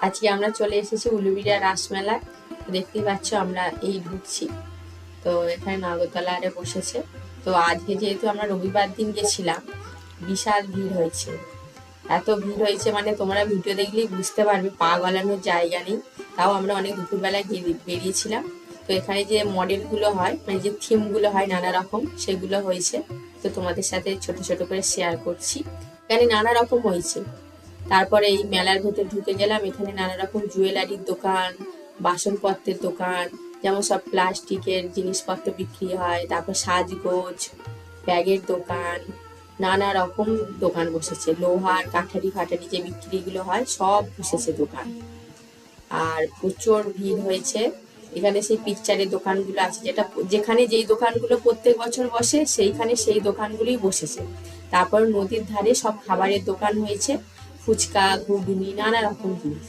আজকে আমরা চলে এসেছি উলুবেড়িয়া রাসমেলায়। দেখতেই পাচ্ছ আমরা এই ঢুকছি। তো এখানে নাগরদোলা আরে বসেছে। তো আজকে যেহেতু আমরা রবিবার দিন গেছিলাম, বিশাল ভিড় হয়েছে। এত ভিড় হয়েছে মানে তোমরা ভিডিও দেখলেই বুঝতে পারবে, পা গলানোর জায়গা নেই। তাও আমরা অনেক দুপুরবেলায় বেরিয়েছিলাম। তো এখানে যে মডেলগুলো হয়, মানে যে থিমগুলো হয় নানা রকম, সেগুলো হয়েছে। তো তোমাদের সাথে ছোট ছোট করে শেয়ার করছি। এখানে নানা রকম হয়েছে। তারপরে এই মেলার ভেতর ঢুকে গেলাম। এখানে নানা রকম জুয়েলারির দোকান, বাসনপত্রের দোকান, যেমন সব প্লাস্টিকের জিনিসপত্র বিক্রি হয়। তারপর সাজগোজ, ব্যাগের দোকান, নানা রকম দোকান বসেছে। লোহার কাঠারি ফাটারি যে বিক্রিগুলো হয় সব বসেছে দোকান। আর প্রচুর ভিড় হয়েছে। এখানে সেই পিকচারের দোকানগুলো আছে, যেখানে যেই দোকানগুলো প্রত্যেক বছর বসে সেইখানে সেই দোকানগুলোই বসেছে। তারপর নদীর ধারে সব খাবারের দোকান হয়েছে, ফুচকা, ঘুগনি, নানা রকম জিনিস।